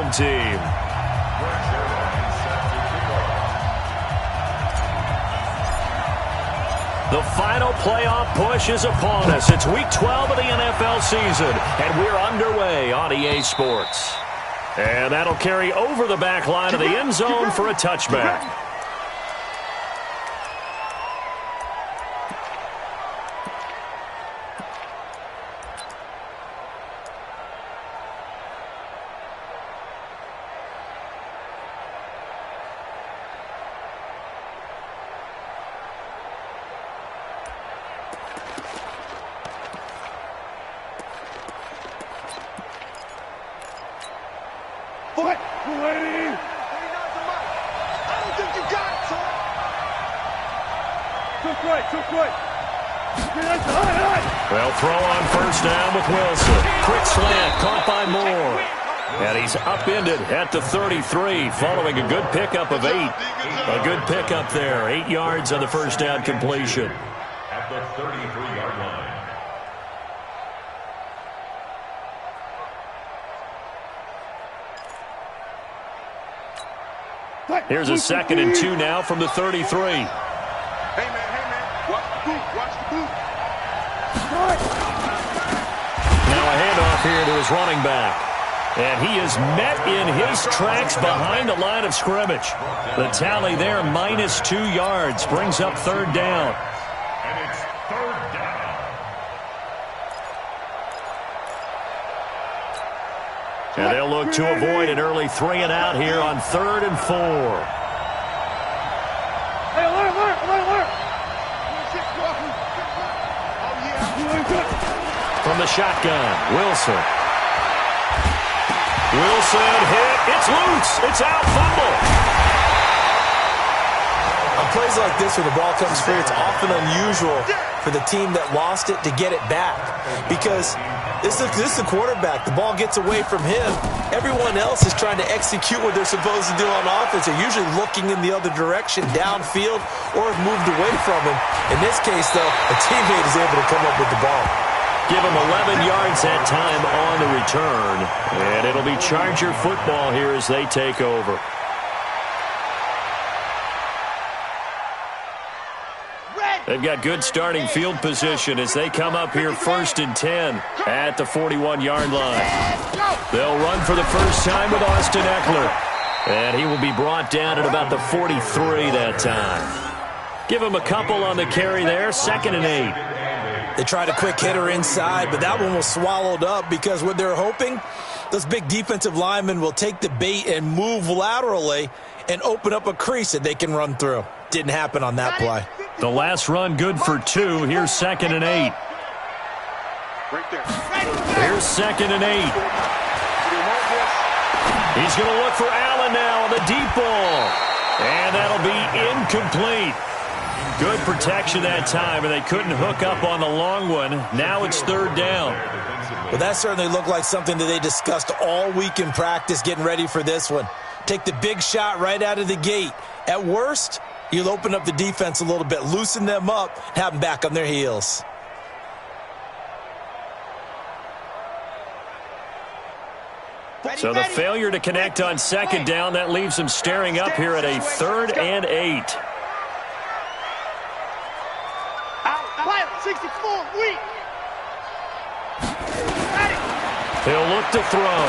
home team. The final playoff push is upon us. It's Week 12 of the NFL season, and we're underway on EA Sports. And that'll carry over the back line of the end zone for a touchback. Well, throw on first down with Wilson. Quick slant, caught by Moore. And he's upended at the 33, following a good pickup of 8. A good pickup there, 8 yards on the first down completion. At the 33-yard line. Here's a 2nd and 2 now from the 33. Hey, man. Watch the boot. Watch the boot. Now a handoff here to his running back. And he is met in his tracks behind the line of scrimmage. The tally there, -2 yards, brings up 3rd down. And it's 3rd down. And they'll look to avoid an early 3 and out here on 3rd and 4. From the shotgun, Wilson. Wilson hit. It's loose. It's out. Fumble. On plays like this where the ball comes free, it's often unusual for the team that lost it to get it back. Because this is the quarterback. The ball gets away from him. Everyone else is trying to execute what they're supposed to do on offense. They're usually looking in the other direction, downfield, or have moved away from him. In this case, though, a teammate is able to come up with the ball. Give him 11 yards that time on the return. And it'll be Charger football here as they take over. They've got good starting field position as they come up here 1st and 10 at the 41-yard line. They'll run for the first time with Austin Eckler. And he will be brought down at about the 43 that time. Give him a couple on the carry there, 2nd and 8. They tried a quick hitter inside, but that one was swallowed up because what they're hoping, those big defensive linemen will take the bait and move laterally and open up a crease that they can run through. Didn't happen on that play. The last run good for 2. Here's 2nd and 8. Here's 2nd and 8. He's going to look for Allen now on the deep ball. And that'll be incomplete. Good protection that time, and they couldn't hook up on the long one. Now it's 3rd down. Well, that certainly looked like something that they discussed all week in practice getting ready for this one. Take the big shot right out of the gate. At worst, you'll open up the defense a little bit, loosen them up, and have them back on their heels. So the failure to connect on 2nd down, that leaves them staring up here at a 3rd and 8. 64, weak. He'll look to throw.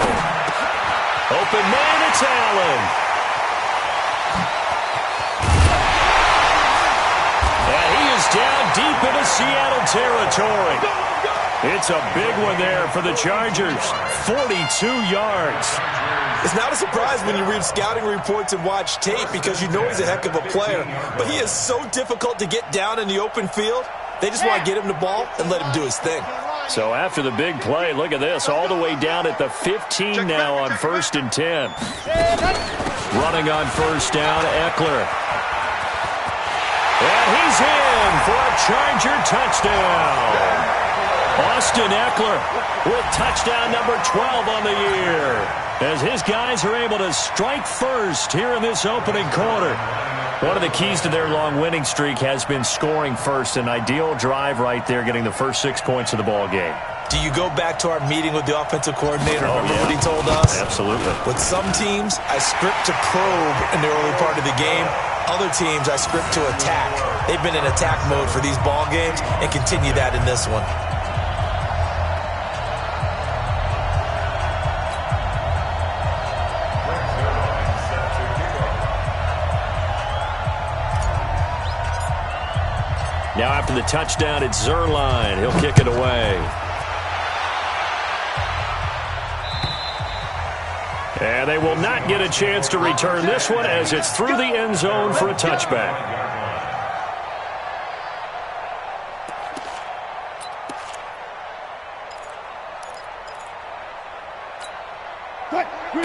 Open man, it's Allen. And he is down deep into Seattle territory. It's a big one there for the Chargers. 42 yards. It's not a surprise when you read scouting reports and watch tape because you know he's a heck of a player. But he is so difficult to get down in the open field. They just want to get him the ball and let him do his thing. So after the big play, look at this, all the way down at the 15 now on 1st and 10. Running on 1st down, Eckler. And he's in for a Charger touchdown. Austin Eckler with touchdown number 12 on the year, as his guys are able to strike first here in this opening quarter. One of the keys to their long winning streak has been scoring first. An ideal drive right there, getting the first 6 points of the ball game. Do you go back to our meeting with the offensive coordinator? Remember what he told us? Absolutely. With some teams, I script to probe in the early part of the game. Other teams, I script to attack. They've been in attack mode for these ball games and continue that in this one. Now after the touchdown, it's Zerline. He'll kick it away. And they will not get a chance to return this one as it's through the end zone for a touchback.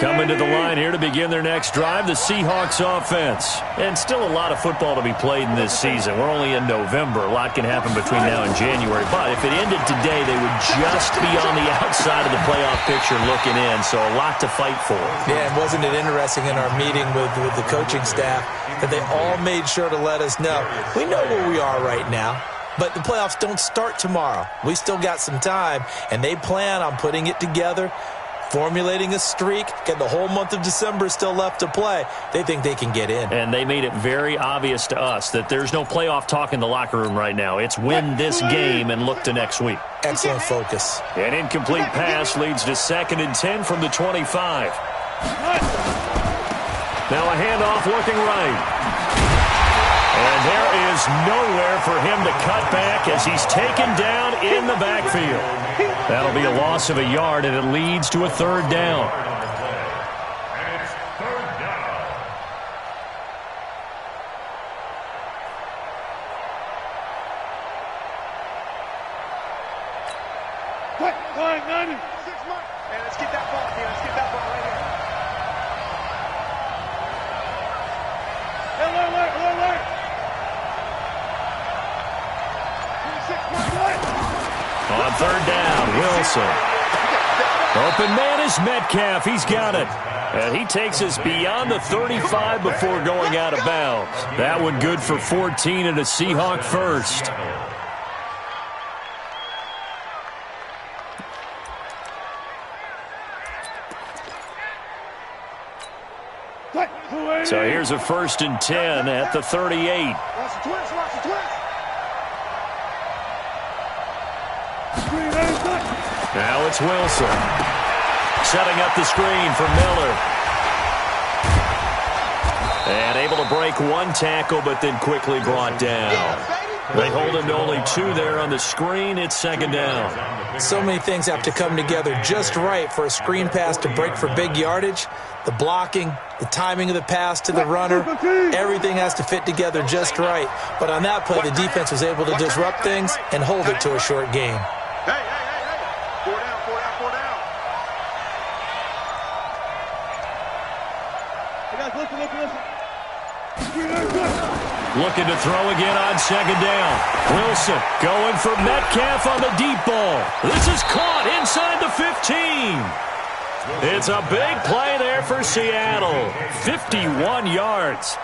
Coming to the line here to begin their next drive, the Seahawks offense. And still a lot of football to be played in this season. We're only in November. A lot can happen between now and January. But if it ended today, they would just be on the outside of the playoff picture looking in. So a lot to fight for. Yeah, and wasn't it interesting in our meeting with the coaching staff that they all made sure to let us know, we know where we are right now. But the playoffs don't start tomorrow. We still got some time, and they plan on putting it together, formulating a streak, getting the whole month of December still left to play. They think they can get in. And they made it very obvious to us that there's no playoff talk in the locker room right now. It's win this game and look to next week. Excellent focus. An incomplete pass leads to 2nd and 10 from the 25. Now a handoff looking right. And there is nowhere for him to cut back as he's taken down in the backfield. That'll be a loss of a yard, and it leads to a 3rd down. And it's 3rd down. Hey, let's get that ball here. Let's get that ball right here. On 3rd down, Wilson. Open man is Metcalf. He's got it. And he takes us beyond the 35 before going out of bounds. That one good for 14 and a Seahawk first. So here's a 1st and 10 at the 38. Now it's Wilson. Setting up the screen for Miller. And able to break one tackle, but then quickly brought down. They hold him to only 2 there on the screen. It's 2nd down. So many things have to come together just right for a screen pass to break for big yardage. The blocking, the timing of the pass to the runner, everything has to fit together just right. But on that play, the defense was able to disrupt things and hold it to a short game. Hey. 4 down. Hey, guys, listen. Looking to throw again on 2nd down. Wilson going for Metcalf on the deep ball. This is caught inside the 15. It's a big play there for Seattle. 51 yards.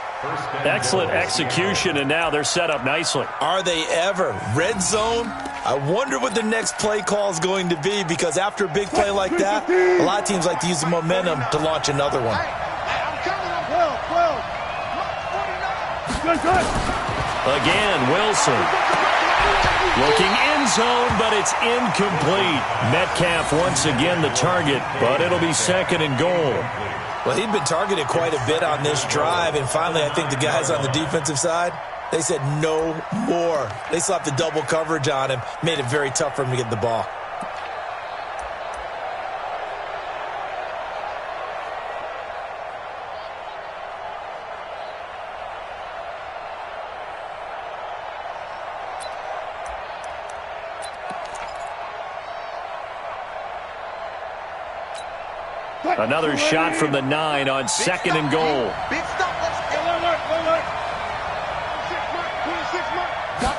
Excellent execution, and now they're set up nicely. Are they ever? Red zone? I wonder what the next play call is going to be, because after a big play like that, a lot of teams like to use the momentum to launch another one. I'm coming up. 12. Again, Wilson. Looking end zone, but it's incomplete. Metcalf once again the target, but it'll be 2nd and goal. Well, he'd been targeted quite a bit on this drive, and finally I think the guys on the defensive side, they said no more. They slapped the double coverage on him, made it very tough for him to get the ball. Another shot from the 9 on 2nd and goal. Big stuff. Let's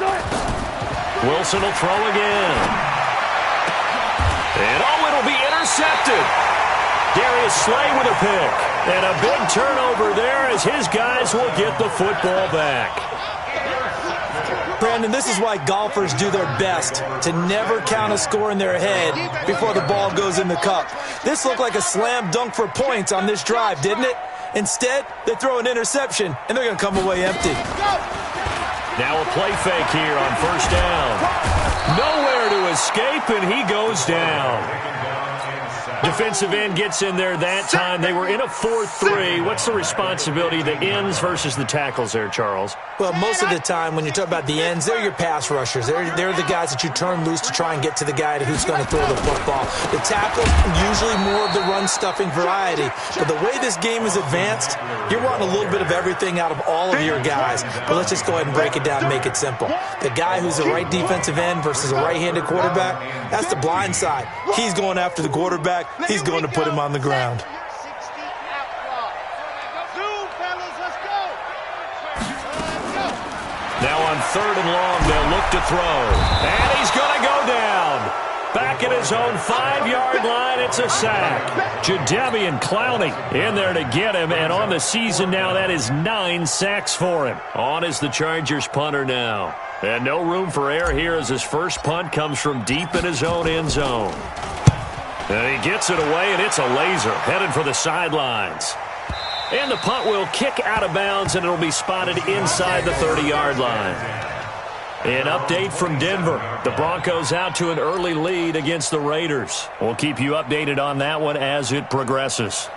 go. Wilson will throw again. And it'll be intercepted. Darius Slay with a pick. And a big turnover there as his guys will get the football back. Brandon, this is why golfers do their best to never count a score in their head before the ball goes in the cup. This looked like a slam dunk for points on this drive, didn't it? Instead, they throw an interception, and they're going to come away empty. Now a play fake here on first down. Nowhere to escape, and he goes down. Defensive end gets in there that time. They were in a 4-3. What's the responsibility, the ends versus the tackles there, Charles? Well, most of the time when you talk about the ends, they're your pass rushers. They're the guys that you turn loose to try and get to the guy who's going to throw the football. The tackles, usually more of the run-stuffing variety. But the way this game is advanced, you're wanting a little bit of everything out of all of your guys. But let's just go ahead and break it down and make it simple. The guy who's a right defensive end versus a right-handed quarterback, that's the blind side. He's going after the quarterback. He's going to put him on the ground. Now on 3rd and long, they'll look to throw. And he's going to go down. Back at his own 5-yard line, it's a sack. Jadeveon Clowney in there to get him. And on the season now, that is 9 sacks for him. On is the Chargers punter now. And no room for error here as his first punt comes from deep in his own end zone. And he gets it away, and it's a laser headed for the sidelines. And the punt will kick out of bounds, and it'll be spotted inside the 30-yard line. An update from Denver. The Broncos out to an early lead against the Raiders. We'll keep you updated on that one as it progresses.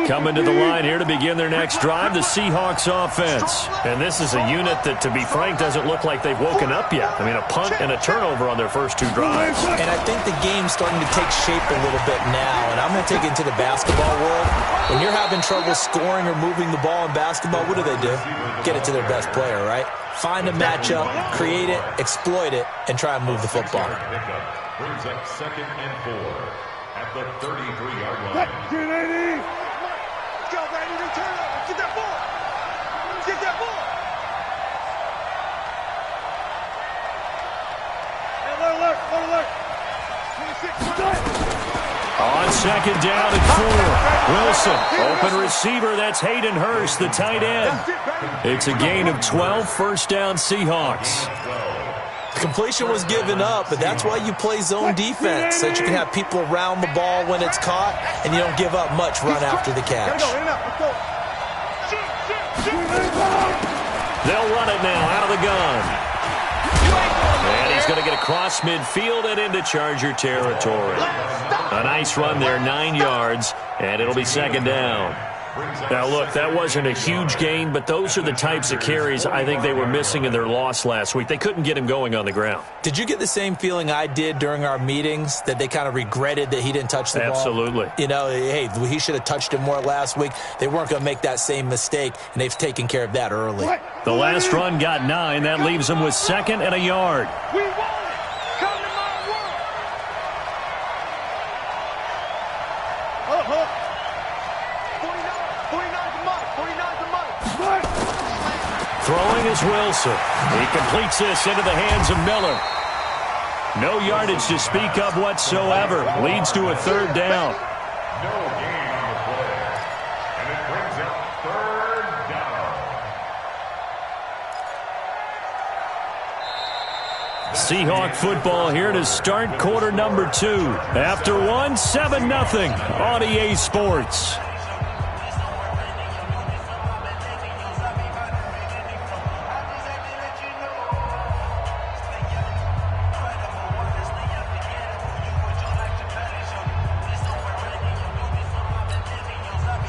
Coming to the line here to begin their next drive, the Seahawks offense. And this is a unit that, to be frank, doesn't look like they've woken up yet. I mean, a punt and a turnover on their first 2 drives. And I think the game's starting to take shape a little bit now. And I'm going to take it into the basketball world. When you're having trouble scoring or moving the ball in basketball, what do? Get it to their best player, right? Find a matchup, create it, exploit it, and try and move the football. Brings up 2nd and 4 at the 33-yard line. Go, Brandon, return over. Get that ball. Get that ball. Hey, alert. 26. On 2nd down and 4. Wilson, open receiver. That's Hayden Hurst, the tight end. It's a gain of 12, first down Seahawks. Completion was given up, but that's why you play zone defense, so that you can have people around the ball when it's caught, and you don't give up much run after the catch. They'll run it now out of the gun. And he's going to get across midfield and into Charger territory. A nice run there, 9 yards, and it'll be 2nd down. Now, look, that wasn't a huge gain, but those are the types of carries I think they were missing in their loss last week. They couldn't get him going on the ground. Did you get the same feeling I did during our meetings, that they kind of regretted that he didn't touch the ball? Absolutely. You know, hey, he should have touched it more last week. They weren't going to make that same mistake, and they've taken care of that early. The last run got 9. That leaves them with 2nd and a yard. We won it. Come to my world. Uh-huh. 49 to Mike. Throwing is Wilson. He completes this into the hands of Miller. No yardage to speak of whatsoever. Leads to a 3rd down. No gain on the play. And it brings up 3rd down. Seahawk football here to start quarter number 2. After 1, 7-0 on EA Sports.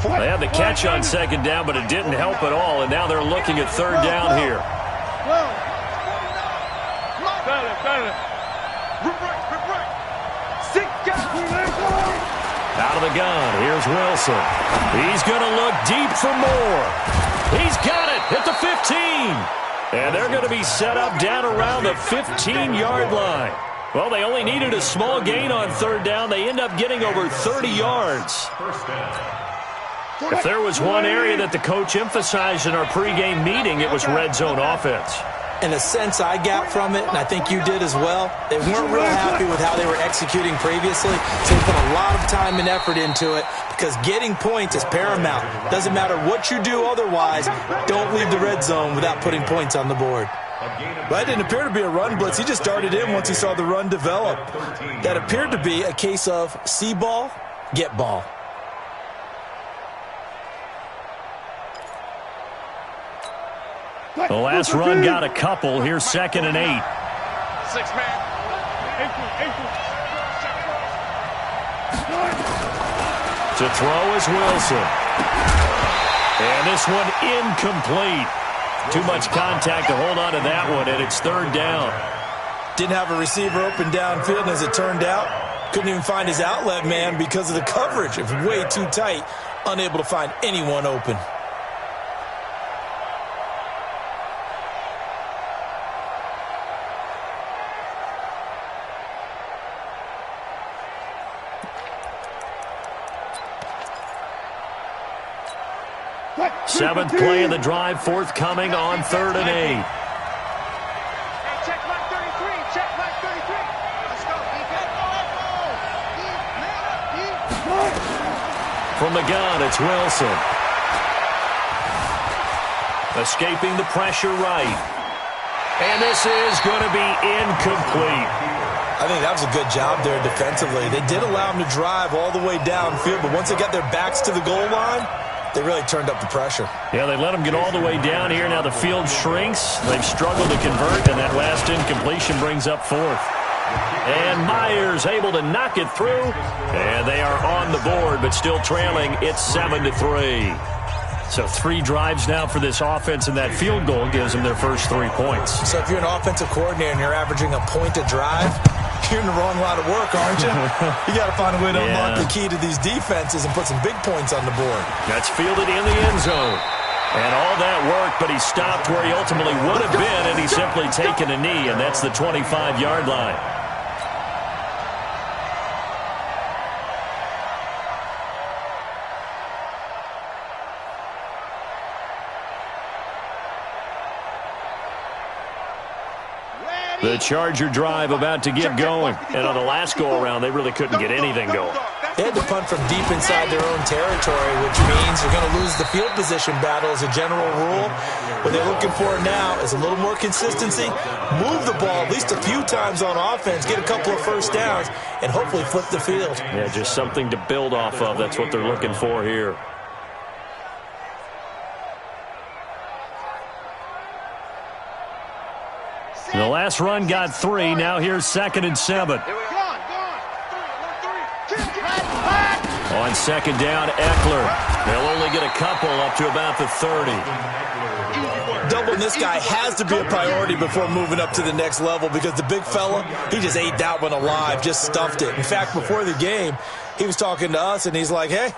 They had the catch on 2nd down, but it didn't help at all, and now they're looking at 3rd down here. Out of the gun, here's Wilson. He's going to look deep for more. He's got it at the 15. And they're going to be set up down around the 15-yard line. Well, they only needed a small gain on 3rd down. They end up getting over 30 yards. First down. If there was one area that the coach emphasized in our pregame meeting, it was red zone offense. And a sense I got from it, and I think you did as well, they weren't real happy with how they were executing previously, so they put a lot of time and effort into it because getting points is paramount. Doesn't matter what you do otherwise, don't leave the red zone without putting points on the board. That didn't appear to be a run blitz. He just darted in once he saw the run develop. That appeared to be a case of see ball, get ball. The last run got a couple. Here's 2nd and 8. 6-man. To throw is Wilson. And this one incomplete. Too much contact to hold on to that one, and it's 3rd down. Didn't have a receiver open downfield, and as it turned out, couldn't even find his outlet man because of the coverage. It was way too tight, unable to find anyone open. Seventh play of the drive, forthcoming on 3rd and 8. Check mark 33. Check mark 33. Let's go. From the gun, it's Wilson. Escaping the pressure right. And this is going to be incomplete. I think that was a good job there defensively. They did allow him to drive all the way downfield, but once they got their backs to the goal line, they really turned up the pressure. Yeah, they let him get all the way down here. Now the field shrinks. They've struggled to convert, and that last incompletion brings up 4th. And Myers able to knock it through. And they are on the board, but still trailing. It's 7-3. So 3 drives now for this offense, and that field goal gives them their first 3 points. So if you're an offensive coordinator and you're averaging a point a drive, you're in the wrong line of work, aren't you? You got to find a way to unlock the key to these defenses and put some big points on the board. That's fielded in the end zone. And all that work, but he stopped where he ultimately would have been, and he's simply taken a knee, and that's the 25-yard line. The Charger drive about to get going. And on the last go-around, they really couldn't get anything going. They had to punt from deep inside their own territory, which means you're going to lose the field position battle as a general rule. What they're looking for now is a little more consistency, move the ball at least a few times on offense, get a couple of first downs, and hopefully flip the field. Yeah, just something to build off of. That's what they're looking for here. The last run got 3. Now here's 2nd and 7. On 2nd down, Eckler. They'll only get a couple up to about the 30. Doubling this guy has to be a priority before moving up to the next level because the big fella, he just ate that one alive, just stuffed it. In fact, before the game, he was talking to us, and he's like, hey,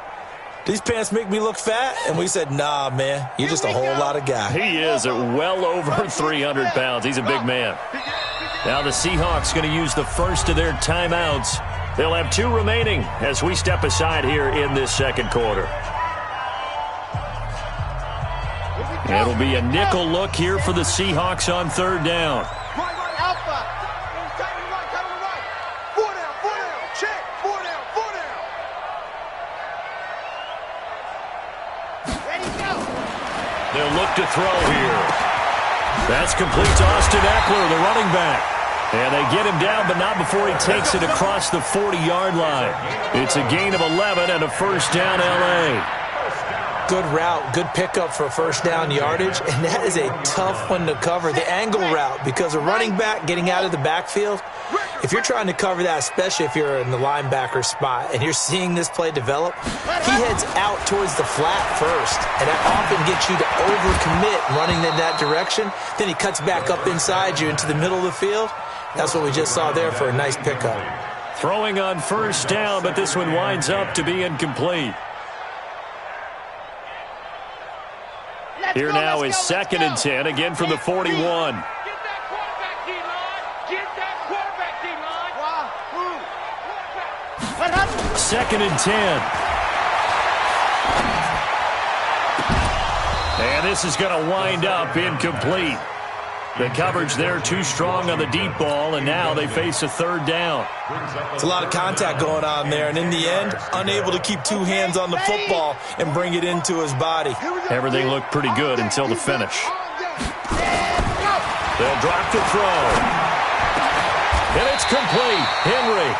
these pants make me look fat? And we said, nah, man, you're just a whole lot of guy. He is at well over 300 pounds. He's a big man. Now the Seahawks going to use the first of their timeouts. They'll have 2 remaining as we step aside here in this second quarter. It'll be a nickel look here for the Seahawks on 3rd down. They'll look to throw here. That's complete to Austin Eckler, the running back. And they get him down, but not before he takes it across the 40-yard line. It's a gain of 11 and a first down, L.A. Good route, good pickup for first down yardage, and that is a tough one to cover, the angle route, because a running back getting out of the backfield, if you're trying to cover that, especially if you're in the linebacker spot and you're seeing this play develop, he heads out towards the flat first, and that often gets you to overcommit running in that direction. Then he cuts back up inside you into the middle of the field. That's what we just saw there for a nice pickup. Throwing on first down, but this one winds up to be incomplete. Here now is 2nd and 10, again from the 41. Get that quarterback D-line. Get that quarterback D-line. 2nd and 10. And this is going to wind up incomplete. The coverage there too strong on the deep ball, and now they face a third down. It's a lot of contact going on there, and in the end, unable to keep two hands on the football and bring it into his body. Everything looked pretty good until the finish. They'll drop the throw. And it's complete. Henry.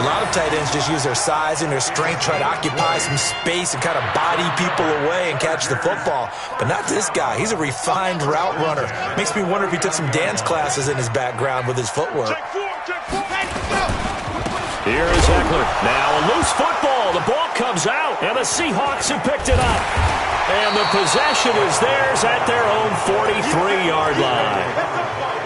A lot of tight ends just use their size and their strength, try to occupy some space and kind of body people away and catch the football. But not this guy. He's a refined route runner. Makes me wonder if he took some dance classes in his background with his footwork. Here is Eckler. Now a loose football. The ball comes out, and the Seahawks have picked it up. And the possession is theirs at their own 43-yard line.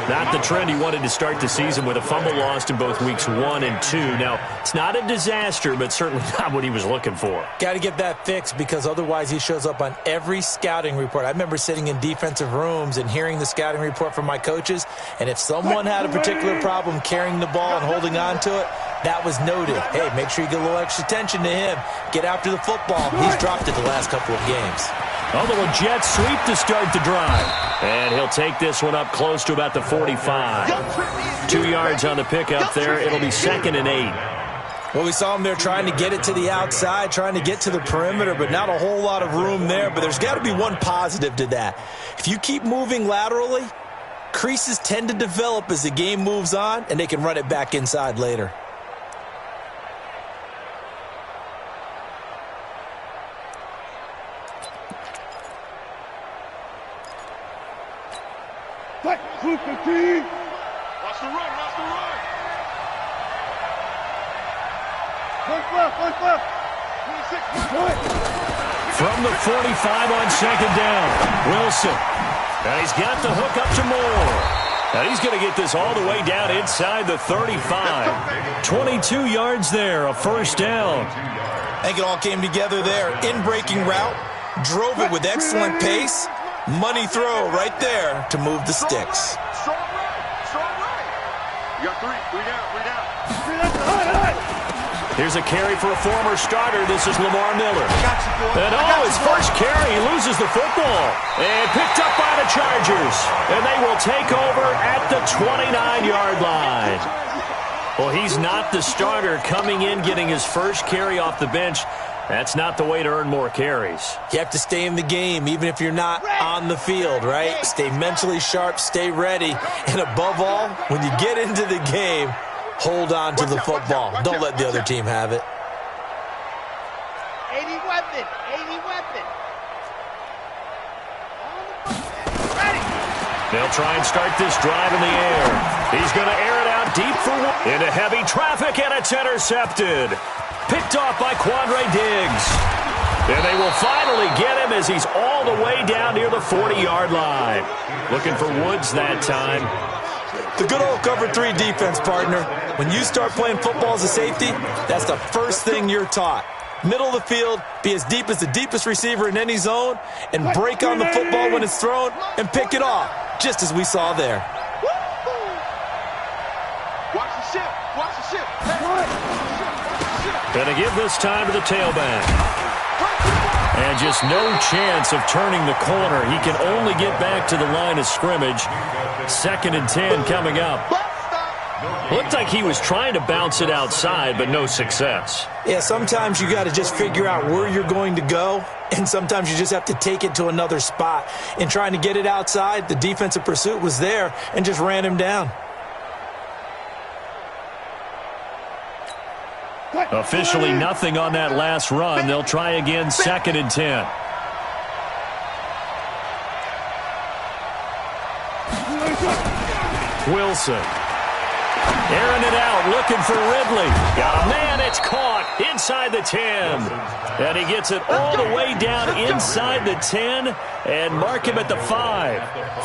Not the trend he wanted to start the season with a fumble lost in both weeks 1 and 2. Now, it's not a disaster, but certainly not what he was looking for. Got to get that fixed because otherwise he shows up on every scouting report. I remember sitting in defensive rooms and hearing the scouting report from my coaches, and if someone had a particular problem carrying the ball and holding on to it, that was noted. Hey, make sure you get a little extra attention to him. Get after the football. He's dropped it the last couple of games. A little jet sweep to start the drive. And he'll take this one up close to about the 45. 2 yards on the pickup there. It'll be 2nd and 8. Well, we saw him there trying to get it to the outside, trying to get to the perimeter, but not a whole lot of room there. But there's got to be one positive to that. If you keep moving laterally, creases tend to develop as the game moves on, and they can run it back inside later. Watch the run, watch the run. One left. 26, From the 45 on 2nd down, Wilson. And he's got the hook up to Moore. Now he's going to get this all the way down inside the 35. 22 yards there, a first down. I think it all came together there. In-breaking route, drove it with excellent pace. Money throw right there to move the sticks. Strong right. You got three down. Here's a carry for a former starter. This is Lamar Miller. And his first carry, he loses the football. And picked up by the Chargers. And they will take over at the 29-yard line. Well, he's not the starter coming in, getting his first carry off the bench. That's not the way to earn more carries. You have to stay in the game, even if you're not on the field, right? Stay mentally sharp, stay ready. And above all, when you get into the game, hold on to the football. Don't let the other team have it. 80 weapon. They'll try and start this drive in the air. He's going to air it out deep for one. Into heavy traffic, and it's intercepted. Picked off by Quandre Diggs. And they will finally get him as he's all the way down near the 40-yard line. Looking for Woods that time. The good old cover 3 defense, partner. When you start playing football as a safety, that's the first thing you're taught. Middle of the field, be as deep as the deepest receiver in any zone, and break on the football when it's thrown and pick it off, just as we saw there. Watch the ship. Gonna give this time to the tailback. And just no chance of turning the corner. He can only get back to the line of scrimmage. 2nd and 10 coming up. Looked like he was trying to bounce it outside, but no success. Yeah, sometimes you got to just figure out where you're going to go, and sometimes you just have to take it to another spot. In trying to get it outside, the defensive pursuit was there and just ran him down. Officially nothing on that last run. They'll try again, 2nd and 10. Wilson. Airing it out, looking for Ridley. Got a man, it's caught inside the 10. And he gets it all the way down inside the 10 and mark him at the 5.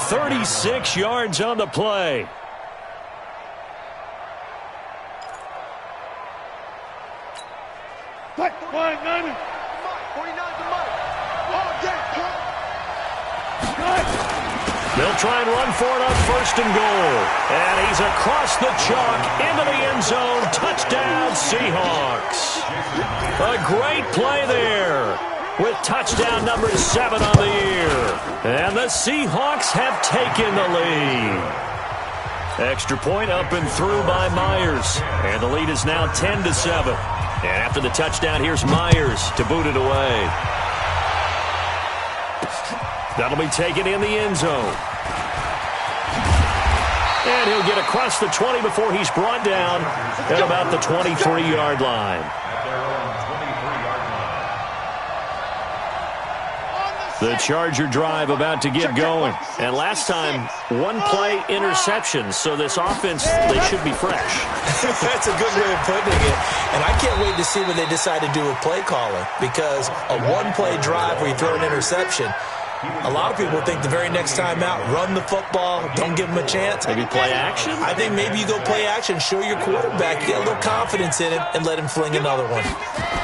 36 yards on the play. They'll try and run for it on 1st and goal. And he's across the chalk into the end zone. Touchdown, Seahawks. A great play there. with touchdown number 7 on the year. And the Seahawks have taken the lead. Extra point up and through by Myers. And the lead is now 10-7. And after the touchdown, here's Myers to boot it away. That'll be taken in the end zone. And he'll get across the 20 before he's brought down at about the 23-yard line. The Charger drive about to get going. And last time, one-play interception. So this offense, they should be fresh. That's a good way of putting it. And I can't wait to see what they decide to do with play calling. Because a one-play drive where you throw an interception, a lot of people think the very next time out, run the football, don't give them a chance. Maybe play action? I think maybe you go play action, show your quarterback, get a little confidence in him, and let him fling another one.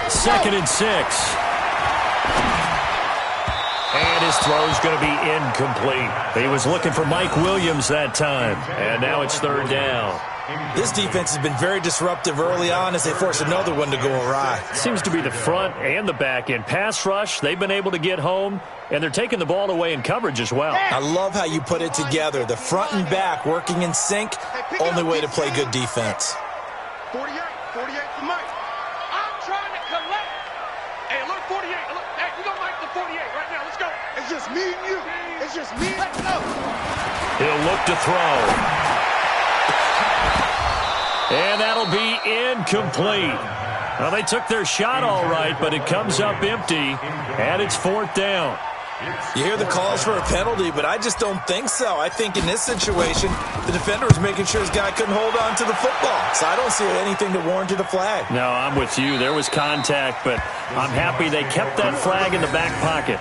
2nd and 6. And his throw's going to be incomplete. He was looking for Mike Williams that time. And now it's 3rd down. This defense has been very disruptive early on as they force another one to go awry. Seems to be the front and the back end. Pass rush, they've been able to get home, and they're taking the ball away in coverage as well. I love how you put it together. The front and back working in sync, only way to play good defense. 48 for Mike. I'm trying to collect. Hey, look, 48. Look, hey, we don't like the 48 right now. Let's go. It's just me and you. It's just me. Let's go. He'll look to throw. And that'll be incomplete. Well, they took their shot all right, but it comes up empty, and it's 4th down. You hear the calls for a penalty, but I just don't think so. I think in this situation, the defender was making sure his guy couldn't hold on to the football. So I don't see anything to warrant a flag. No, I'm with you. There was contact, but I'm happy they kept that flag in the back pocket.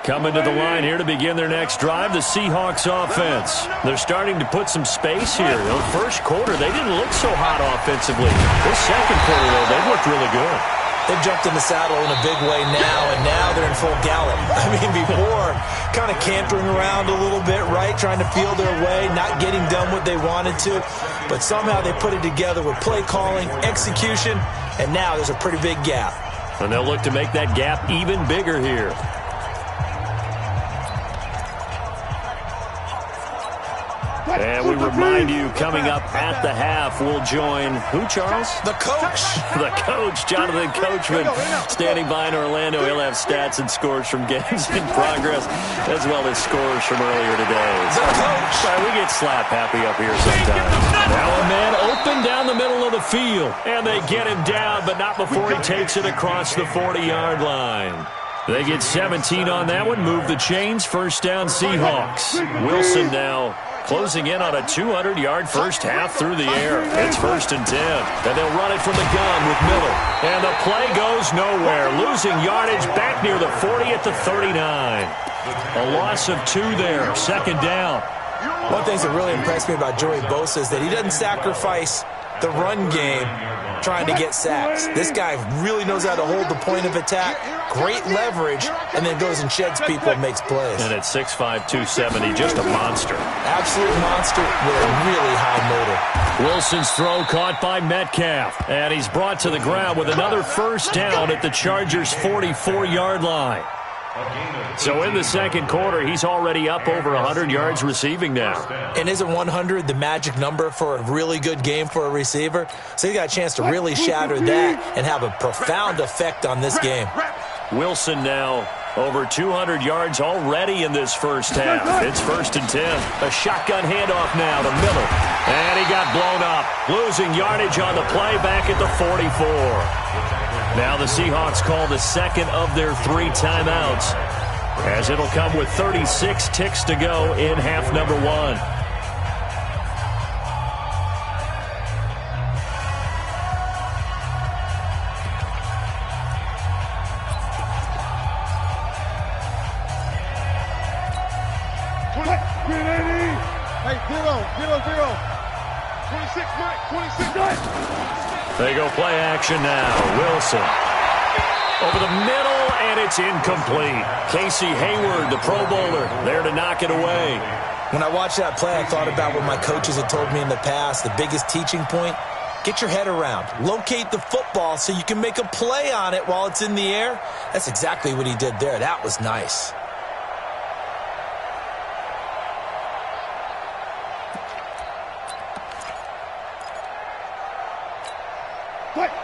Coming to the line here to begin their next drive, the Seahawks offense. They're starting to put some space here. The first quarter, they didn't look so hot offensively. This second quarter, though, they looked really good. They've jumped in the saddle in a big way now, and now they're in full gallop. I mean, before, kind of cantering around a little bit, right, trying to feel their way, not getting done what they wanted to. But somehow they put it together with play calling, execution, and now there's a pretty big gap. And they'll look to make that gap even bigger here. And we remind you, coming up at the half, we'll join who, Charles? The coach. The coach, Jonathan Coachman, standing by in Orlando. He'll have stats and scores from games in progress, as well as scores from earlier today. The coach. Sorry, we get slap happy up here sometimes. Now a man open down the middle of the field, and they get him down, but not before he takes it across the 40-yard line. They get 17 on that one, move the chains, 1st down Seahawks. Wilson now closing in on a 200-yard first half through the air. It's 1st and 10. And they'll run it from the gun with Miller. And the play goes nowhere. Losing yardage back near the 40 at the 39. A loss of 2 there. 2nd down. One thing that really impressed me about Joey Bosa is that he doesn't sacrifice the run game trying to get sacks. This guy really knows how to hold the point of attack, great leverage, and then goes and sheds people and makes plays. And at 6'5", 270, just a monster. Absolute monster with a really high motor. Wilson's throw caught by Metcalf, and he's brought to the ground with another 1st down at the Chargers' 44-yard line. So in the second quarter, he's already up over 100 yards receiving now. And isn't 100 the magic number for a really good game for a receiver? So he got a chance to really shatter that and have a profound effect on this game. Wilson now over 200 yards already in this first half. It's 1st and 10. A shotgun handoff now to Miller. And he got blown up, losing yardage on the play back at the 44. Now the Seahawks call the second of their 3 timeouts, as it'll come with 36 ticks to go in half number 1. Hey, 0-0-0. 26, Mike. 26. They go play action now. Wilson. Over the middle, and it's incomplete. Casey Hayward, the Pro Bowler, there to knock it away. When I watched that play, I thought about what my coaches had told me in the past. The biggest teaching point, get your head around. Locate the football so you can make a play on it while it's in the air. That's exactly what he did there. That was nice.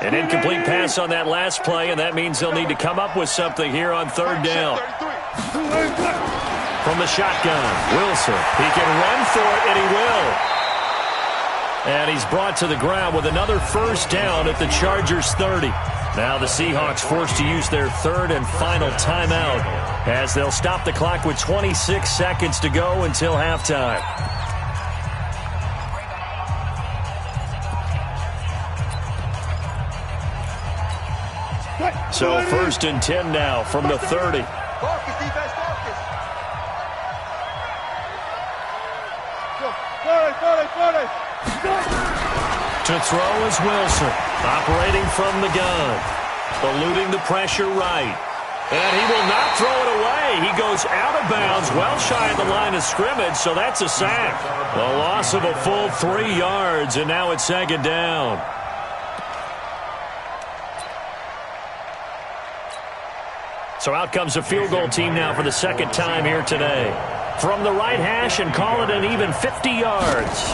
An incomplete pass on that last play, and that means they'll need to come up with something here on third down. From the shotgun, Wilson. He can run for it, and he will. And he's brought to the ground with another first down at the Chargers' 30. Now the Seahawks forced to use their third and final timeout as they'll stop the clock with 26 seconds to go until halftime. So first and 10 now from the 30. Focus, defense, focus. To throw is Wilson, operating from the gun, eluding the pressure right. And he will not throw it away. He goes out of bounds, well shy of the line of scrimmage, so that's a sack. A loss of a full 3 yards, and now it's second down. So out comes a field goal team now for the second time here today. From the right hash and call it an even 50 yards.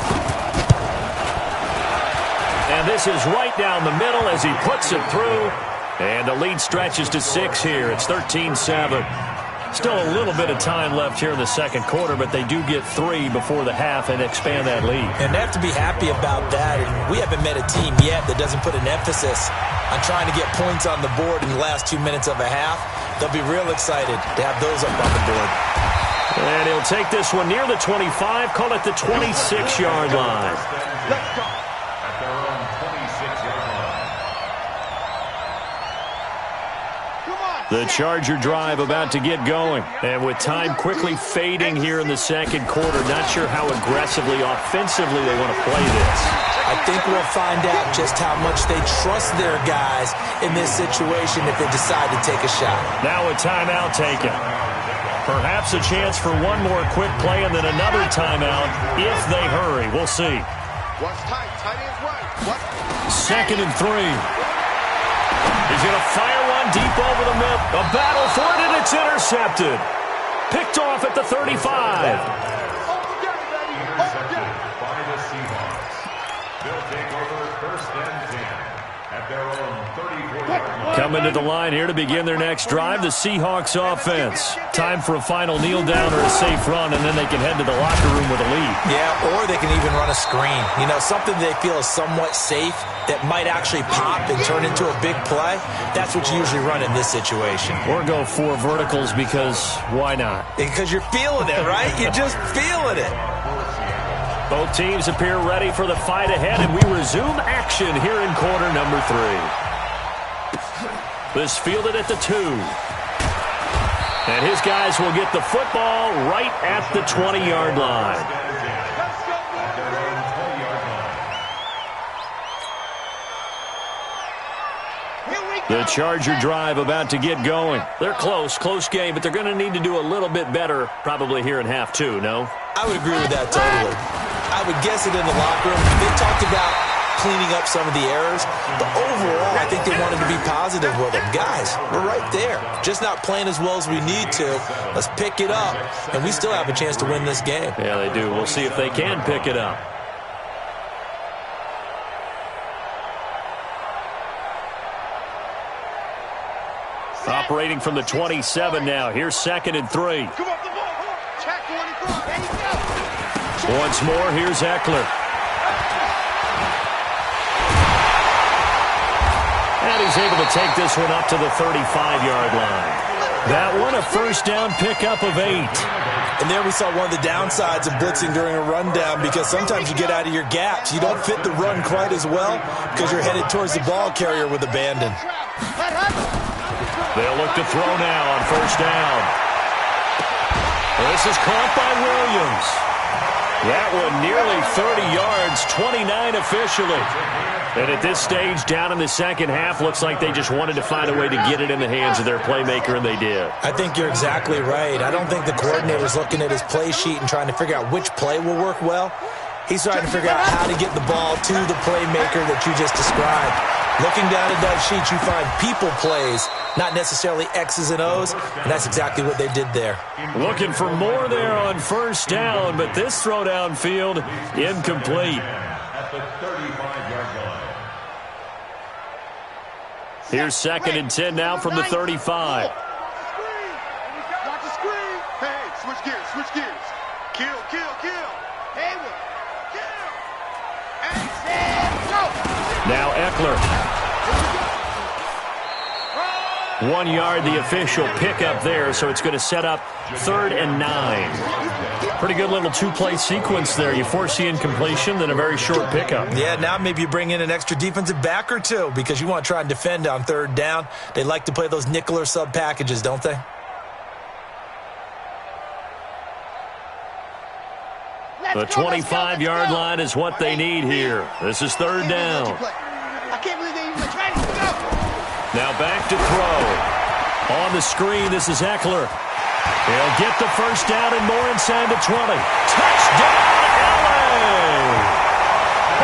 And this is right down the middle as he puts it through. And the lead stretches to 6 here. It's 13-7. Still a little bit of time left here in the second quarter, but they do get 3 before the half and expand that lead. And they have to be happy about that. And we haven't met a team yet that doesn't put an emphasis on trying to get points on the board in the last 2 minutes of a half. They'll be real excited to have those up on the board. And he'll take this one near the 25, call it the 26-yard line. Let's go. At their own 26-yard line. The Charger drive about to get going. And with time quickly fading here in the second quarter, not sure how aggressively, offensively they want to play this. I think we'll find out just how much they trust their guys in this situation if they decide to take a shot. Now a timeout taken. Perhaps a chance for one more quick play and then another timeout if they hurry. We'll see. What's tight? Tight ends right. What? 2nd and 3. He's going to fire one deep over the middle. A battle for it, and it's intercepted. Picked off at the 35. Intercepted by the Seahawks. They'll take over first and 10 at their own 34-yard line. Coming to the line here to begin their next drive, the Seahawks offense. Time for a final kneel down or a safe run, and then they can head to the locker room with a lead. Yeah, or they can even run a screen. You know, something they feel is somewhat safe that might actually pop and turn into a big play. That's what you usually run in this situation. Or go 4 verticals because why not? Because you're feeling it, right? You're just feeling it. Both teams appear ready for the fight ahead, and we resume action here in quarter number 3. This fielded at the 2. And his guys will get the football right at the 20-yard line. The Charger drive about to get going. They're close game, but they're going to need to do a little bit better probably here in half 2, no? I would agree with that totally. I would guess it in the locker room. They talked about cleaning up some of the errors, but overall, I think they wanted to be positive with them. Guys, we're right there. Just not playing as well as we need to. Let's pick it up, and we still have a chance to win this game. Yeah, they do. We'll see if they can pick it up. Operating from the 27 now. Here's 2nd and 3. Once more, here's Eckler. And he's able to take this one up to the 35-yard line. That one a first down pickup of 8. And there we saw one of the downsides of blitzing during a rundown, because sometimes you get out of your gaps. You don't fit the run quite as well because you're headed towards the ball carrier with abandon. They'll look to throw now on first down. This is caught by Williams. That one nearly 30 yards, 29 officially. And at this stage, down in the second half, looks like they just wanted to find a way to get it in the hands of their playmaker, and they did. I think you're exactly right. I don't think the coordinator's looking at his play sheet and trying to figure out which play will work well. He's trying to figure out how to get the ball to the playmaker that you just described. Looking down at that sheet, you find people plays, not necessarily X's and O's, and that's exactly what they did there. Looking for more there on first down, but this throw downfield incomplete. At the 35-yard line. Here's 2nd and 10 now from the 35. Watch the screen. Hey, switch gears, switch gears. Kill, kill, kill. Hayward, kill. And go. Now Eckler. 1 yard, the official pickup there, so it's going to set up 3rd and 9. Pretty good little two-play sequence there. You force the incompletion, then a very short pickup. Yeah, now maybe you bring in an extra defensive back or two because you want to try and defend on 3rd down. They like to play those nickel or sub packages, don't they? The 25-yard line is what they need here. This is 3rd down. I can't believe they even tried to go. Now back to throw. On the screen, this is Eckler. He'll get the first down and more inside the 20. Touchdown, LA!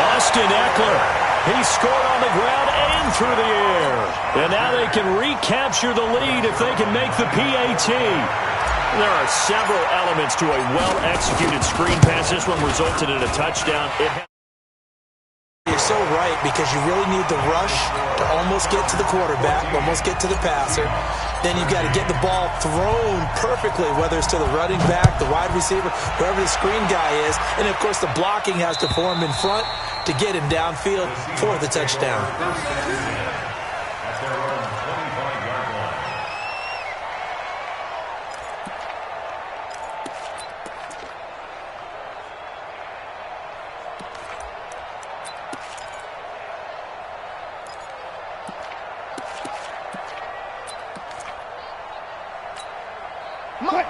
Austin Eckler. He scored on the ground and through the air. And now they can recapture the lead if they can make the PAT. There are several elements to a well-executed screen pass. This one resulted in a touchdown. You're so right, because you really need the rush to almost get to the quarterback, almost get to the passer. Then you've got to get the ball thrown perfectly, whether it's to the running back, the wide receiver, whoever the screen guy is. And, of course, the blocking has to form in front to get him downfield for the touchdown. At their own 25-yard line.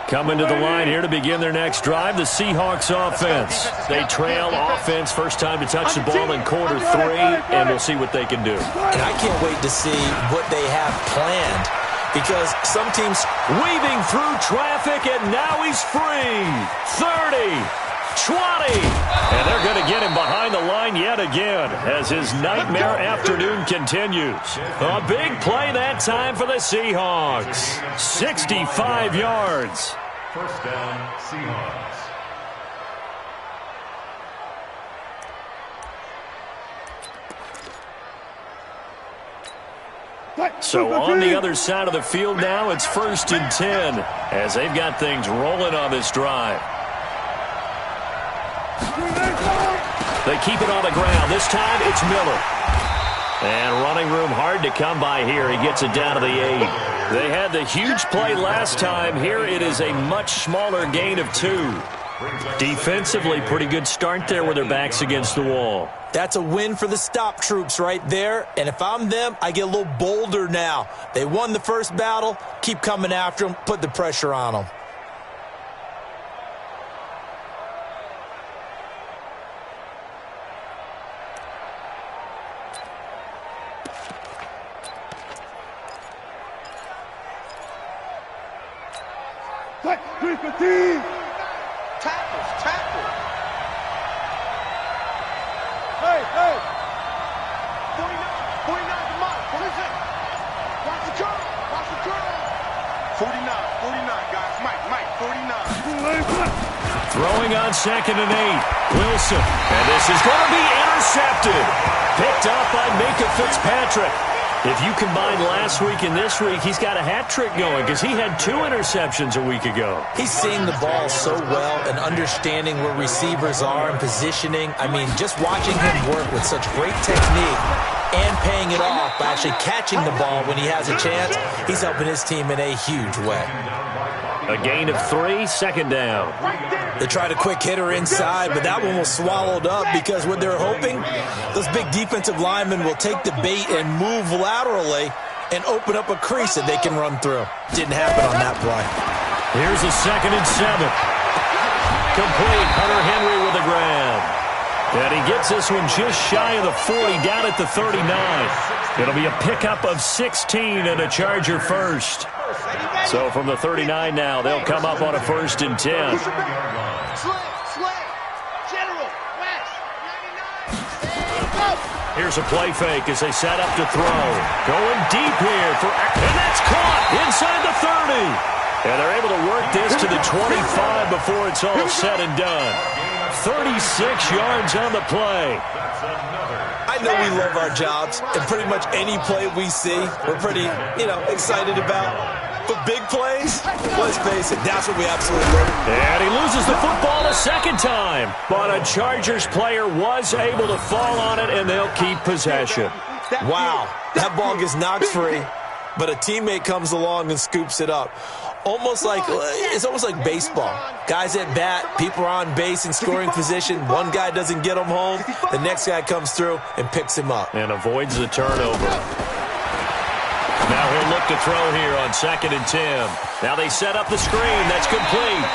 Coming to the line here to begin their next drive, the Seahawks offense. They trail offense, first time to touch the ball in quarter 3, and we'll see what they can do. And I can't wait to see what they have planned, because some teams weaving through traffic, and now he's free. 30, 20, and they're going to get him behind the line yet again as his nightmare afternoon continues. A big play that time for the Seahawks. 65 yards. First down, Seahawks. So on the other side of the field now, it's 1st and 10 as they've got things rolling on this drive. They keep it on the ground. This time it's Miller. And running room hard to come by here. He gets it down to the 8. They had the huge play last time. Here it is a much smaller gain of 2. Defensively, pretty good start there with their backs against the wall. That's a win for the stop troops right there. And if I'm them, I get a little bolder now. They won the first battle. Keep coming after them. Put the pressure on them. Tackles, tackles. Hey, hey. 49, come on. Listen. Watch the curl, watch the curl. 49, guys. Mike, 49. Throwing on 2nd and 8. Wilson. And this is going to be intercepted. Picked up by Minkah Fitzpatrick. If you combine last week and this week, he's got a hat trick going because he had 2 interceptions a week ago. He's seeing the ball so well and understanding where receivers are and positioning. I mean, just watching him work with such great technique and paying it off by actually catching the ball when he has a chance, he's helping his team in a huge way. A gain of 3, 2nd down. They tried a quick hitter inside, but that one was swallowed up because what they're hoping, those big defensive linemen will take the bait and move laterally and open up a crease that they can run through. Didn't happen on that play. Here's a 2nd and 7. Complete. Hunter Henry with a And he gets this one just shy of the 40, down at the 39. It'll be a pickup of 16 and a Charger first. So from the 39 now, they'll come up on a 1st and 10. Here's a play fake as they set up to throw. Going deep here for, and that's caught inside the 30. And they're able to work this to the 25 before it's all said and done. 36 yards on the play. I know we love our jobs, and pretty much any play we see, we're pretty, excited about. But big plays, let's face it, that's what we absolutely love. And he loses the football a second time. But a Chargers player was able to fall on it, and they'll keep possession. Wow, that ball gets knocked free, but a teammate comes along and scoops it up. It's almost like baseball. Guys at bat, people are on base in scoring position. One guy doesn't get him home. The next guy comes through and picks him up. And avoids the turnover. Now he'll look to throw here on 2nd and 10. Now they set up the screen. That's complete.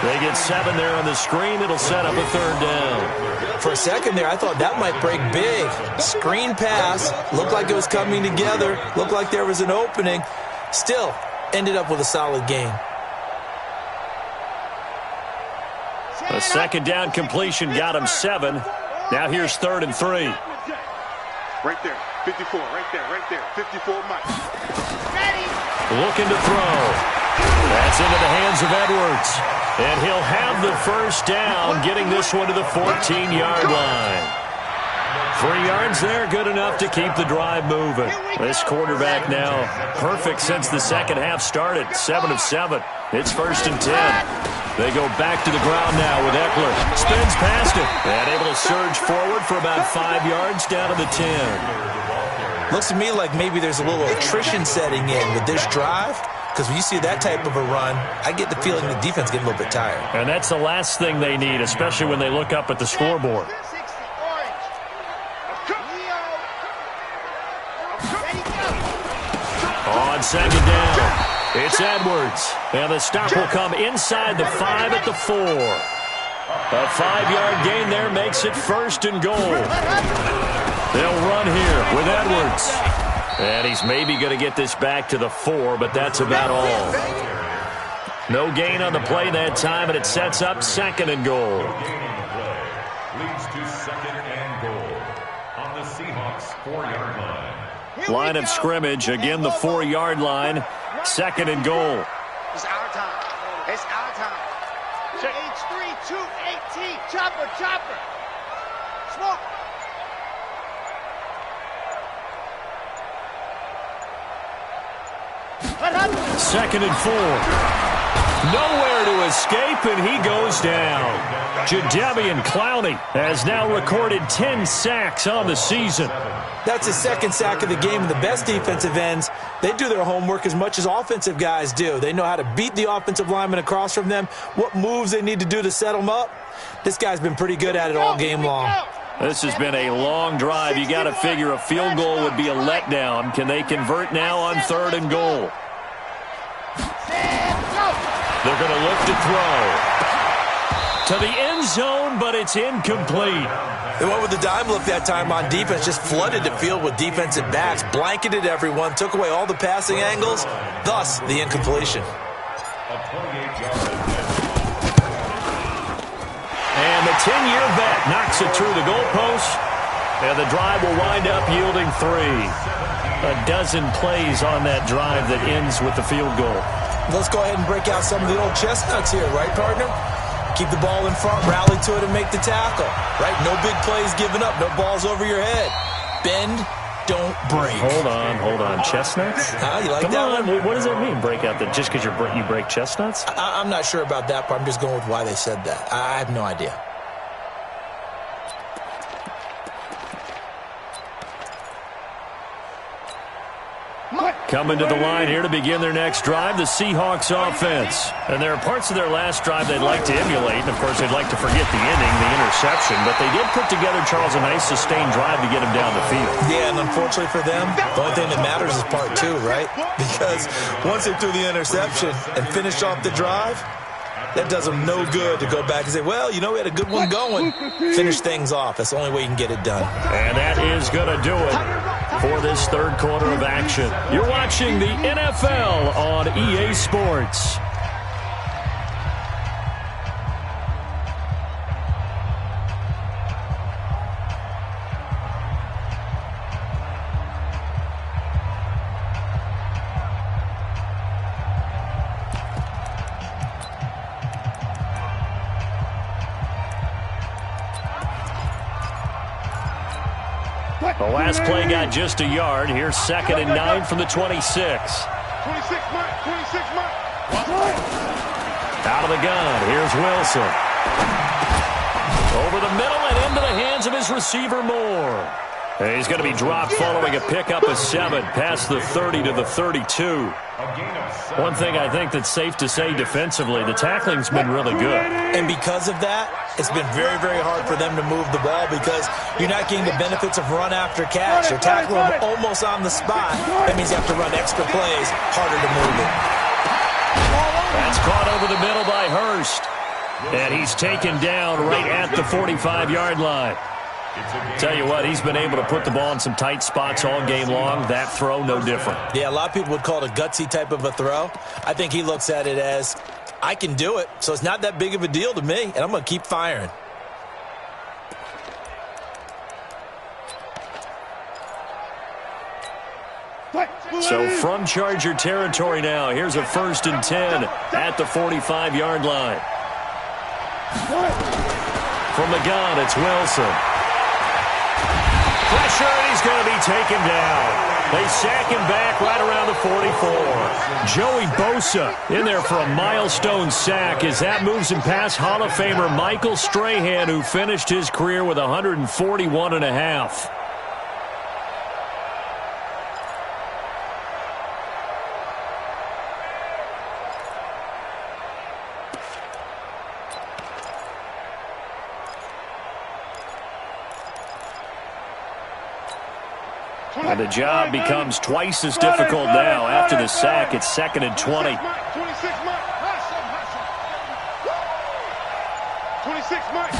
They get 7 there on the screen. It'll set up a 3rd down. For a second there, I thought that might break big. Screen pass. Looked like it was coming together. Looked like there was an opening. Still, ended up with a solid game. A 2nd down completion got him 7. Now here's 3rd and 3. Right there, 54, right there, 54 Mike. Looking to throw. That's into the hands of Edwards. And he'll have the 1st down, getting this one to the 14-yard line. 3 yards there, good enough to keep the drive moving. This quarterback now perfect since the second half started, 7 of 7. It's 1st and 10. They go back to the ground now with Eckler. Spins past it. And able to surge forward for about 5 yards down to the 10. Looks to me like maybe there's a little attrition setting in with this drive. Because when you see that type of a run, I get the feeling the defense getting a little bit tired. And that's the last thing they need, especially when they look up at the scoreboard. On 2nd down, it's Edwards. And the stop will come inside the 5 at the 4. A 5-yard gain there makes it 1st and goal. They'll run here with Edwards. And he's maybe going to get this back to the 4, but that's about all. No gain on the play that time, and it sets up 2nd and goal. Leads to 2nd and goal on the Seahawks 4-yard line. Line of scrimmage, again the 4-yard line, 2nd and goal. It's our time. It's our time. H3, 218, chopper. Smoke. Second and 4. Nowhere to escape, and he goes down. Jadeveon Clowney has now recorded 10 sacks on the season. That's his 2nd sack of the game, and the best defensive ends, they do their homework as much as offensive guys do. They know how to beat the offensive lineman across from them, what moves they need to do to set them up. This guy's been pretty good at it all game long. This has been a long drive. You got to figure a field goal would be a letdown. Can they convert now on 3rd and goal? They're going to look to throw to the end zone, but it's incomplete. They went with the dime look that time on defense, just flooded the field with defensive backs, blanketed everyone, took away all the passing angles, thus the incompletion. And the 10-year vet knocks it through the goalpost, and the drive will wind up yielding 3. A dozen plays on that drive that ends with the field goal. Let's go ahead and break out some of the old chestnuts here, right, partner? Keep the ball in front, rally to it, and make the tackle, right? No big plays given up, no balls over your head. Bend, don't break. Hold on. Chestnuts? You like Come that on. one? What does that mean, break out? That just because you break chestnuts? I'm not sure about that part. I'm just going with why they said that. I have no idea. Coming to the line here to begin their next drive, the Seahawks offense. And there are parts of their last drive they'd like to emulate. And, of course, they'd like to forget the inning, the interception. But they did put together, Charles, a nice sustained drive to get him down the field. Yeah, and unfortunately for them, the only thing that matters is part 2, right? Because once they threw the interception and finished off the drive, That does them no good to go back and say, well, you know, we had a good one going. Finish things off. That's the only way you can get it done. And that is going to do it for this third quarter of action. You're watching the NFL on EA Sports. The last play got just a yard. Here's 2nd and 9 from the 26. 26, Mike. 26, Mike. Out of the gun. Here's Wilson. Over the middle and into the hands of his receiver, Moore. And he's going to be dropped following a pickup of 7 past the 30 to the 32. One thing I think that's safe to say defensively, the tackling's been really good. And because of that, it's been very, very hard for them to move the ball because you're not getting the benefits of run after catch. You're tackling them almost on the spot. That means you have to run extra plays, harder to move it. That's caught over the middle by Hurst. And he's taken down right at the 45-yard line. Tell you what, he's been able to put the ball in some tight spots all game long. That throw, no different. Yeah, a lot of people would call it a gutsy type of a throw. I think he looks at it as, I can do it, so it's not that big of a deal to me, and I'm going to keep firing. So from Charger territory now, here's a 1st and 10 at the 45-yard line. From the gun, it's Wilson. Pressure, and he's going to be taken down. They sack him back right around the 44. Joey Bosa in there for a milestone sack as that moves him past Hall of Famer Michael Strahan, who finished his career with 141.5. And the job becomes twice as difficult now. After the sack, it's 2nd and 20. 26, Mike. 26, Mike.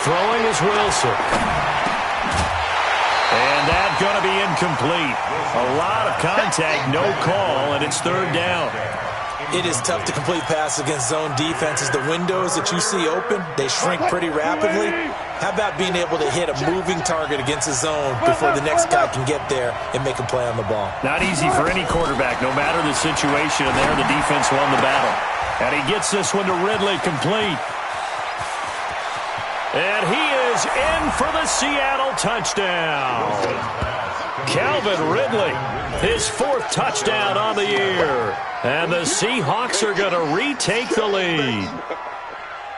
Throwing is Wilson. And that's going to be incomplete. A lot of contact, no call, and it's 3rd down. It is tough to complete passes against zone defenses. The windows that you see open, they shrink pretty rapidly. How about being able to hit a moving target against a zone before the next guy can get there and make a play on the ball? Not easy for any quarterback, no matter the situation, and there the defense won the battle. And he gets this one to Ridley, complete. And he is in for the Seattle touchdown. Calvin Ridley, his 4th touchdown on the year. And the Seahawks are going to retake the lead.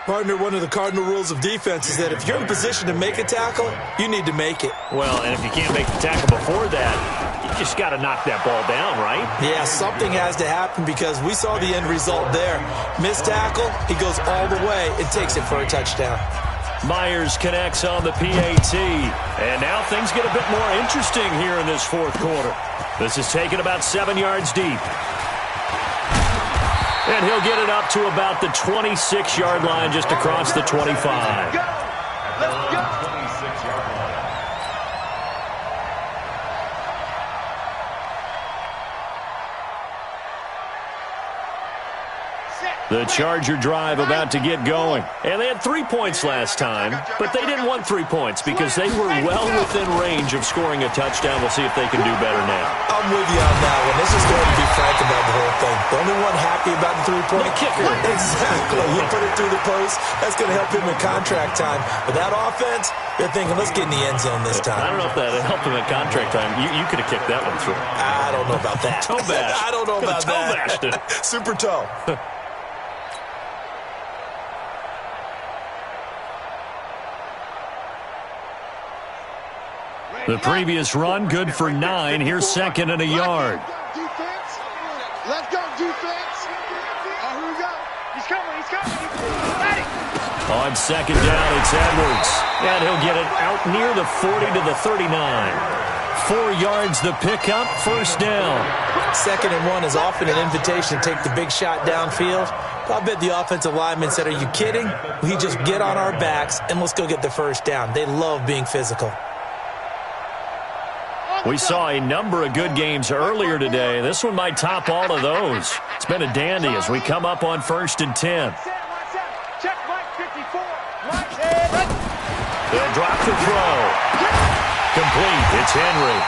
Partner, one of the cardinal rules of defense is that if you're in position to make a tackle, you need to make it. Well, and if you can't make the tackle before that, you just got to knock that ball down, right? Yeah, something has to happen because we saw the end result there. Missed tackle, he goes all the way and takes it for a touchdown. Myers connects on the PAT. And now things get a bit more interesting here in this 4th quarter. This is taken about 7 yards deep. And he'll get it up to about the 26-yard line, just across the 25. Let's go. 26-yard line. The Charger drive about to get going. And they had 3 points last time, but they didn't want 3 points because they were well within range of scoring a touchdown. We'll see if they can do better now. I'm with you on that one. Let's just go ahead and be frank about the whole thing. The only one happy about the 3-point kicker. Exactly. You put it through the post. That's going to help him in contract time. But that offense, they're thinking, let's get in the end zone this time. I don't know if that helped him at contract time. You could have kicked that one through. I don't know about that. Toe bash. I don't know about toe that. bashed it. Super toe. The previous run, good for 9. Here's 2nd and a yard. Defense. Let's go, defense. Oh, here we go. He's coming. He's coming. Ready. On 2nd down, it's Edwards. And he'll get it out near the 40 to the 39. 4 yards the pickup, first down. 2nd and 1 is often an invitation to take the big shot downfield. I bet the offensive lineman said, are you kidding? We just get on our backs and let's go get the first down. They love being physical. We saw a number of good games earlier today. This one might top all of those. It's been a dandy as we come up on 1st and 10. They'll drop the throw. Complete. It's Henry.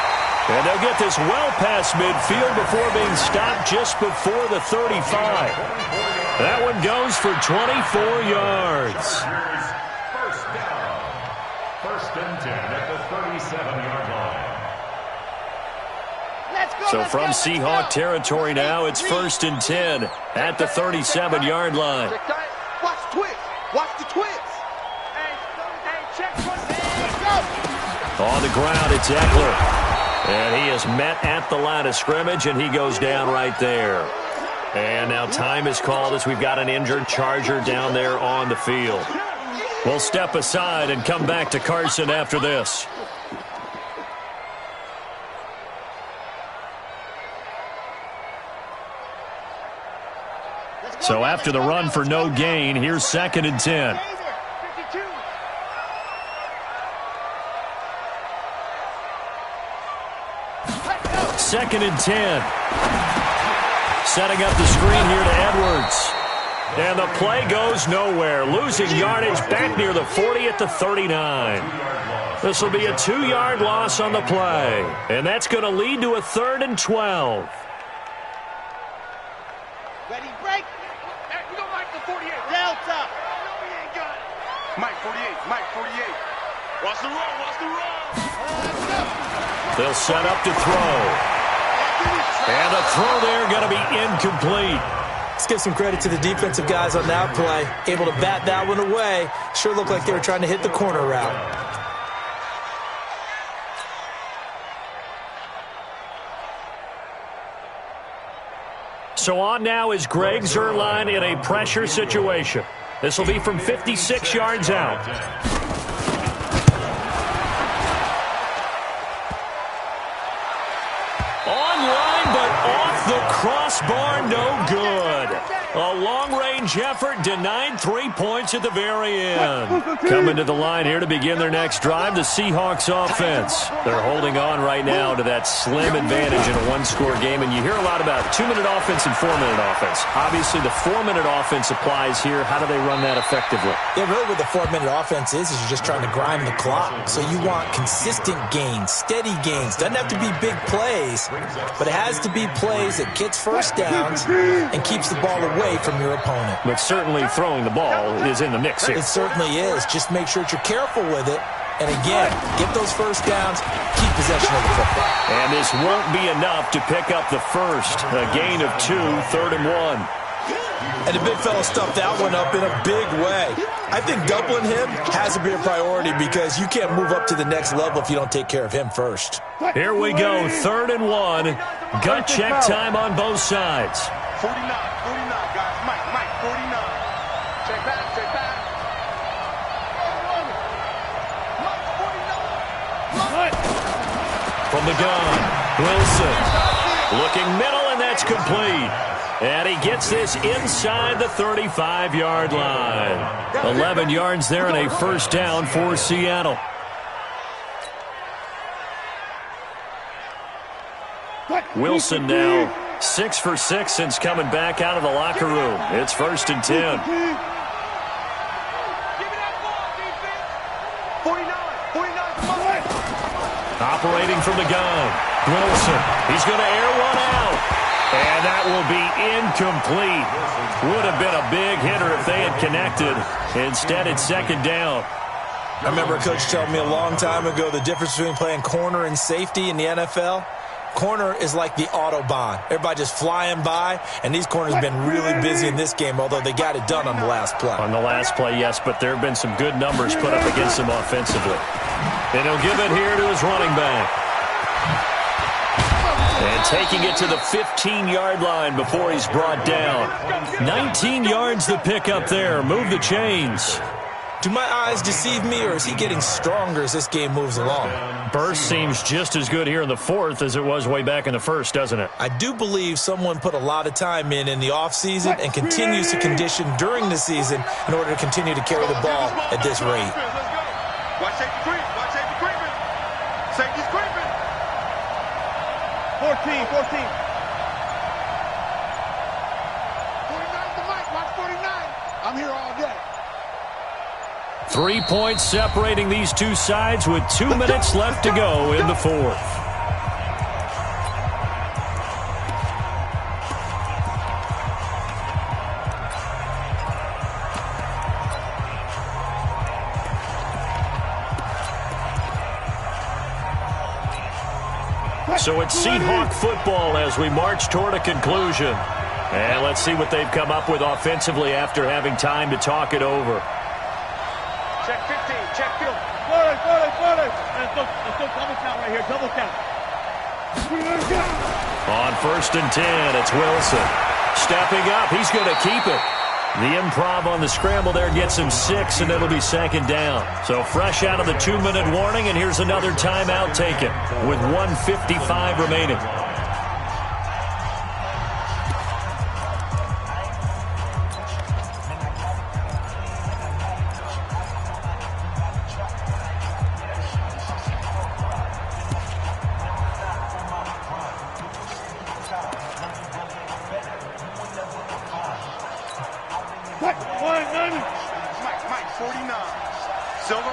And they'll get this well past midfield before being stopped just before the 35. That one goes for 24 yards. First down. 1st and 10 at the 37-yard line. So from Seahawk territory now, it's 1st and 10 at the 37-yard line. Watch the twist. Watch the twist. On the ground, it's Eckler. And he is met at the line of scrimmage, and he goes down right there. And now time is called as we've got an injured Charger down there on the field. We'll step aside and come back to Carson after this. So after the run for no gain, here's 2nd and 10. Second and 10. Setting up the screen here to Edwards. And the play goes nowhere. Losing yardage back near the 40 at the 39. This will be a 2-yard loss on the play. And that's going to lead to a 3rd and 12. Ready, break. Hey, we go Mike the 48. Delta. No, he ain't got it. Mike 48. Mike 48. Watch the run. Watch the run. They'll set up to throw. And the throw there going to be incomplete. Let's give some credit to the defensive guys on that play. Able to bat that one away. Sure looked like they were trying to hit the corner route. So on now is Greg Zuerlein in a pressure situation. This will be from 56 yards out. Online, but off the crossbar, no good. A long-range effort denied 3 points at the very end. Coming to the line here to begin their next drive, the Seahawks offense. They're holding on right now to that slim advantage in a one-score game, and you hear a lot about 2-minute offense and 4-minute offense. Obviously, the 4-minute offense applies here. How do they run that effectively? Yeah, really what the 4-minute offense is you're just trying to grind the clock. So you want consistent gains, steady gains. Doesn't have to be big plays, but it has to be plays that gets first downs and keeps the ball away from your opponent. But certainly throwing the ball is in the mix here. It certainly is. Just make sure that you're careful with it. And again, get those first downs, keep possession of the football. And this won't be enough to pick up the first. A gain of 2, 3rd and 1. And the big fella stuffed that one up in a big way. I think doubling him has to be a priority because you can't move up to the next level if you don't take care of him first. Here we go, 3rd and 1. Gut check time on both sides. 49, guys. Mike, 49. Check back. Mike, 49. From the gun, Wilson. Looking middle, and that's complete. And he gets this inside the 35-yard line. 11 yards there and a first down for Seattle. Wilson now 6 for 6 since coming back out of the locker room. It's 1st and 10. 49. Operating from the gun, Wilson. He's going to air one out. And that will be incomplete. Would have been a big hitter if they had connected. Instead, it's 2nd down. I remember a coach telling me a long time ago the difference between playing corner and safety in the NFL. Corner is like the Autobahn. Everybody just flying by, and these corners have been really busy in this game, although they got it done on the last play. On the last play, yes, but there have been some good numbers put up against him offensively. And he'll give it here to his running back. And taking it to the 15-yard line before he's brought down. 19 yards to pick up there. Move the chains. Do my eyes deceive me, or is he getting stronger as this game moves along? Burst seems just as good here in the fourth as it was way back in the first, doesn't it? I do believe someone put a lot of time in the offseason and continues to condition during the season in order to continue to carry the ball at this rate. Watch safety creep. Watch safety creeping. Safety's creeping. 14. 49's the mic. Watch 49. I'm here all day. 3 points separating these two sides with 2 minutes left to go in the fourth. So it's Seahawk football as we march toward a conclusion. And let's see what they've come up with offensively after having time to talk it over. Check 15. Check 15. Forward. Let's go double count right here. Double count. On 1st and 10, it's Wilson. Stepping up, he's going to keep it. The improv on the scramble there gets him 6, and it'll be 2nd down. So fresh out of the 2-minute warning, and here's another timeout taken with 1:55 remaining. Mike, 49. Silver.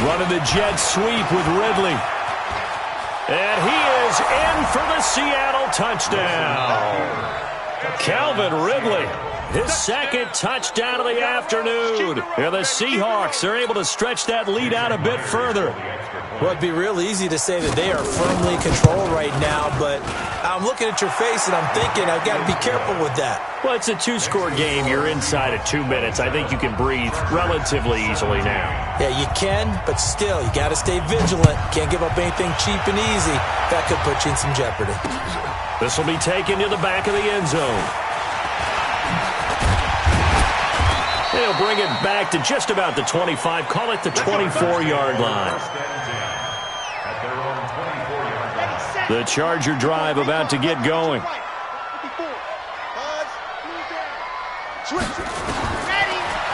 Running the jet sweep with Ridley. And he is in for the Seattle touchdown. Calvin Ridley, his 2nd touchdown of the afternoon. And the Seahawks are able to stretch that lead out a bit further. Well, it'd be real easy to say that they are firmly in control right now, but I'm looking at your face and I'm thinking I've got to be careful with that. Well, it's a 2-score game. You're inside at 2 minutes. I think you can breathe relatively easily now. Yeah, you can, but still, you got to stay vigilant. Can't give up anything cheap and easy. That could put you in some jeopardy. This will be taken to the back of the end zone. They'll bring it back to just about the 25. Call it the 24-yard line. The Charger drive about to get going.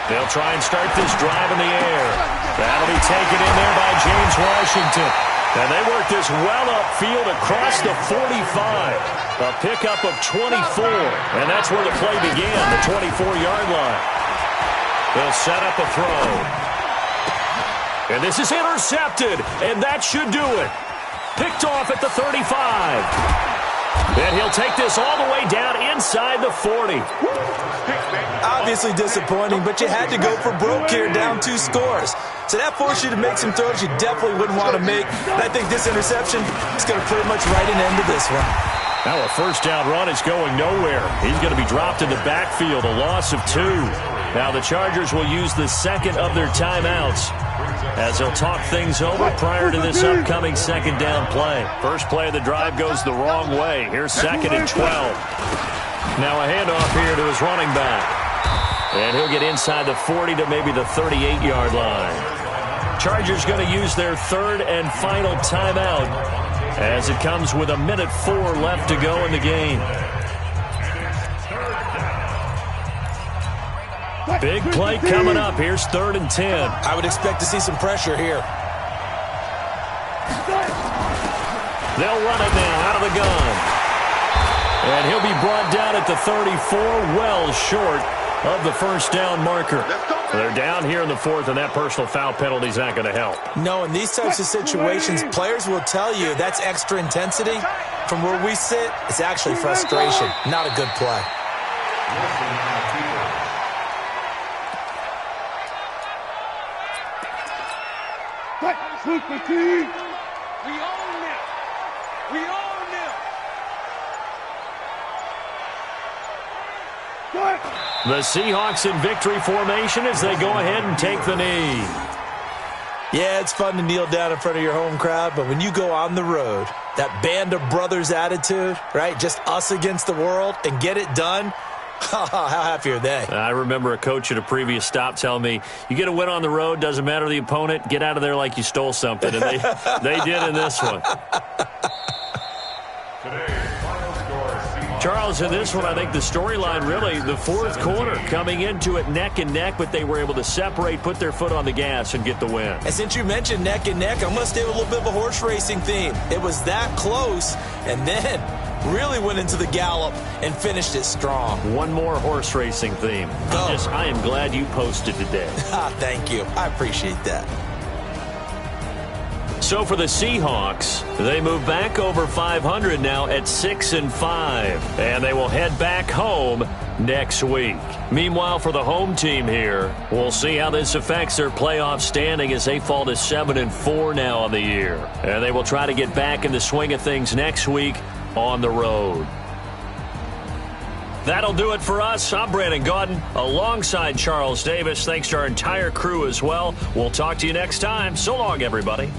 They'll try and start this drive in the air. That'll be taken in there by James Washington. And they work this well upfield across the 45. A pickup of 24. And that's where the play began, the 24-yard line. They'll set up a throw. And this is intercepted. And that should do it. Picked off at the 35. And he'll take this all the way down inside the 40. Obviously disappointing, but you had to go for broke here, down 2 scores. So that forced you to make some throws you definitely wouldn't want to make. And I think this interception is going to pretty much write an end to this one. Now a 1st down run is going nowhere. He's going to be dropped in the backfield, a loss of 2. Now the Chargers will use the 2nd of their timeouts as they'll talk things over prior to this upcoming 2nd down play. First play of the drive goes the wrong way. Here's 2nd and 12. Now a handoff here to his running back. And he'll get inside the 40 to maybe the 38-yard line. Chargers going to use their 3rd and final timeout as it comes with 1:04 left to go in the game. Big play coming up. Here's 3rd and 10. I would expect to see some pressure here. They'll run it now out of the gun. And he'll be brought down at the 34, well short of the 1st down marker. They're down here in the 4th, and that personal foul penalty is not going to help. No, in these types of situations, players will tell you that's extra intensity. From where we sit, it's actually frustration, not a good play. We own them. We own them. The Seahawks in victory formation as they go ahead and take the knee. Yeah, it's fun to kneel down in front of your home crowd, but when you go on the road, that band of brothers attitude, right, just us against the world, and get it done, How happy are they? I remember a coach at a previous stop telling me, you get a win on the road, doesn't matter the opponent, get out of there like you stole something. And they did in this one. Charles, in this one, I think the storyline really, the fourth quarter, coming into it neck and neck, but they were able to separate, put their foot on the gas, and get the win. And since you mentioned neck and neck, I'm going to stay with a little bit of a horse racing theme. It was that close, and then really went into the gallop and finished it strong. One more horse racing theme. I am glad you posted today. Thank you. I appreciate that. So for the Seahawks, they move back over 500 now at 6-5, and they will head back home next week. Meanwhile, for the home team here, we'll see how this affects their playoff standing as they fall to 7-4 now on the year. And they will try to get back in the swing of things next week on the road. That'll do it for us. I'm Brandon Gaudin alongside Charles Davis. Thanks to our entire crew as well. We'll talk to you next time. So long, everybody.